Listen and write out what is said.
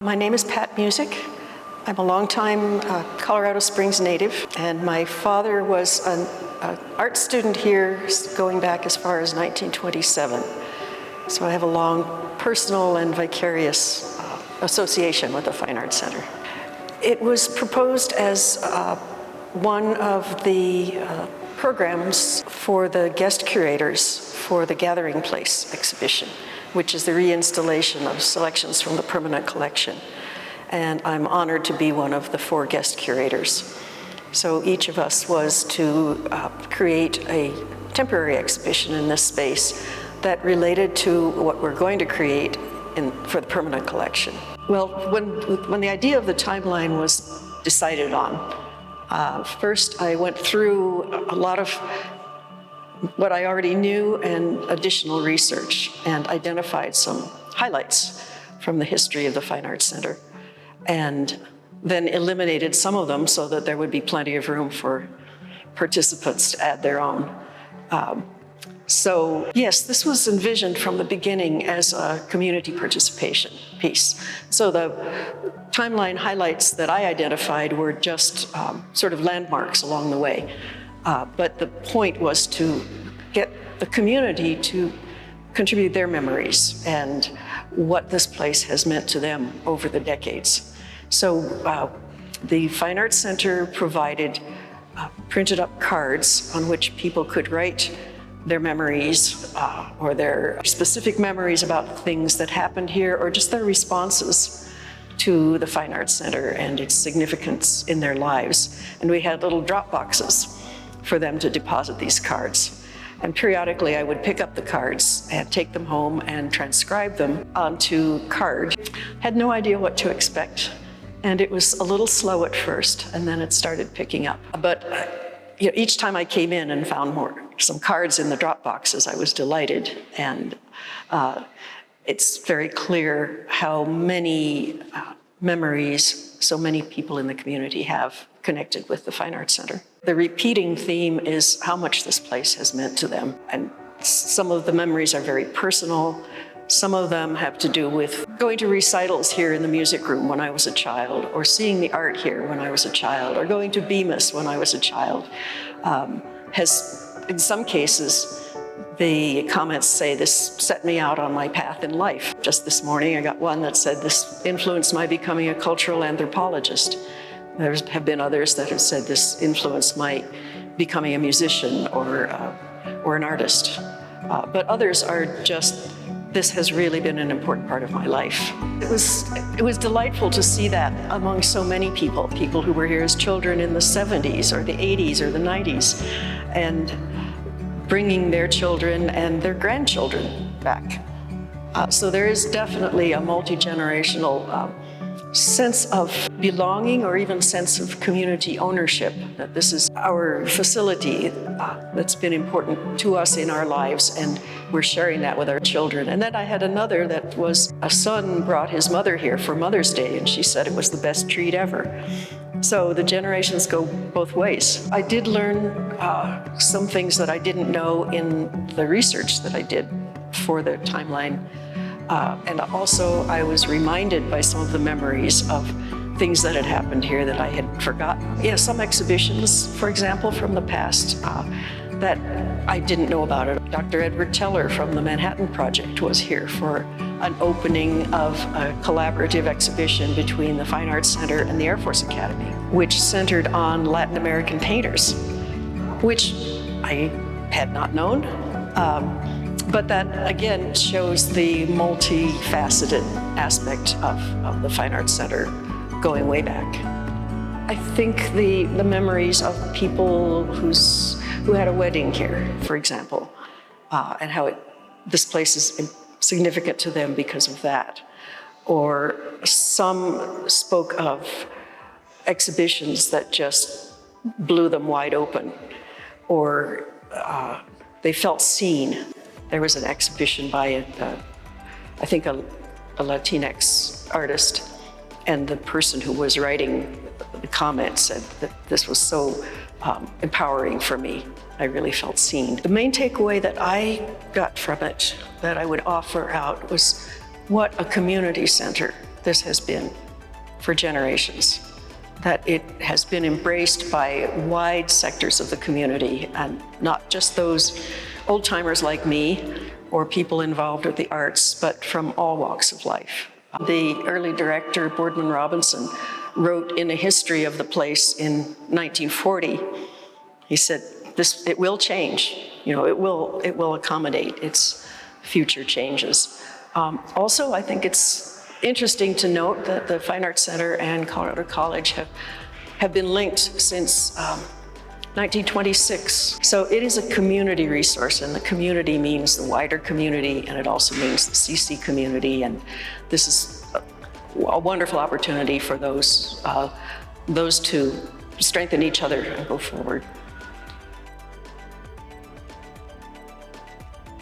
My name is Pat Musick. I'm a longtime Colorado Springs native, and my father was an art student here going back as far as 1927. So I have a long personal and vicarious association with the Fine Arts Center. It was proposed as one of the programs for the guest curators for the Gathering Place exhibition, which is the reinstallation of selections from the permanent collection. And I'm honored to be one of the 4 guest curators. So each of us was to create a temporary exhibition in this space that related to what we're going to create for the permanent collection. Well, when the idea of the timeline was decided on, first I went through a lot of what I already knew and additional research, and identified some highlights from the history of the Fine Arts Center, and then eliminated some of them so that there would be plenty of room for participants to add their own. So yes, this was envisioned from the beginning as a community participation piece. So the timeline highlights that I identified were just sort of landmarks along the way. But the point was to get the community to contribute their memories and what this place has meant to them over the decades. So the Fine Arts Center provided printed up cards on which people could write their memories or their specific memories about things that happened here, or just their responses to the Fine Arts Center and its significance in their lives. And we had little drop boxes for them to deposit these cards. And periodically I would pick up the cards and take them home and transcribe them onto card. Had no idea what to expect. And it was a little slow at first, and then it started picking up. But each time I came in and found some cards in the drop boxes, I was delighted. And it's very clear how many memories so many people in the community have connected with the Fine Arts Center. The repeating theme is how much this place has meant to them. And some of the memories are very personal. Some of them have to do with going to recitals here in the music room when I was a child, or seeing the art here when I was a child, or going to Bemis when I was a child. In some cases, the comments say this set me out on my path in life. Just this morning, I got one that said this influenced my becoming a cultural anthropologist. There have been others that have said this influenced my becoming a musician or an artist. But others are just, this has really been an important part of my life. It was delightful to see that among so many people who were here as children in the 70s or the 80s or the 90s, and bringing their children and their grandchildren back. So there is definitely a multi-generational sense of belonging, or even sense of community ownership, that this is our facility that's been important to us in our lives, and we're sharing that with our children. And then I had another that was a son brought his mother here for Mother's Day, and she said it was the best treat ever. So the generations go both ways. I did learn some things that I didn't know in the research that I did for the timeline. And also I was reminded by some of the memories of things that had happened here that I had forgotten. Yeah, some exhibitions, for example, from the past that I didn't know about it. Dr. Edward Teller from the Manhattan Project was here for an opening of a collaborative exhibition between the Fine Arts Center and the Air Force Academy, which centered on Latin American painters, which I had not known. But that, again, shows the multifaceted aspect of the Fine Arts Center going way back. I think the memories of people who had a wedding here, for example, and how this place is significant to them because of that. Or some spoke of exhibitions that just blew them wide open, or they felt seen. There was an exhibition by, I think, a Latinx artist, and the person who was writing the comment said that this was so empowering for me. I really felt seen. The main takeaway that I got from it that I would offer out was what a community center this has been for generations, that it has been embraced by wide sectors of the community, and not just those old-timers like me or people involved with the arts, but from all walks of life. The early director, Boardman Robinson, wrote in a history of the place in 1940, he said, it will change, it will accommodate its future changes. Also, I think it's interesting to note that the Fine Arts Center and Colorado College have been linked since 1926. So it is a community resource, and the community means the wider community, and it also means the CC community, and this is a wonderful opportunity for those two to strengthen each other and go forward.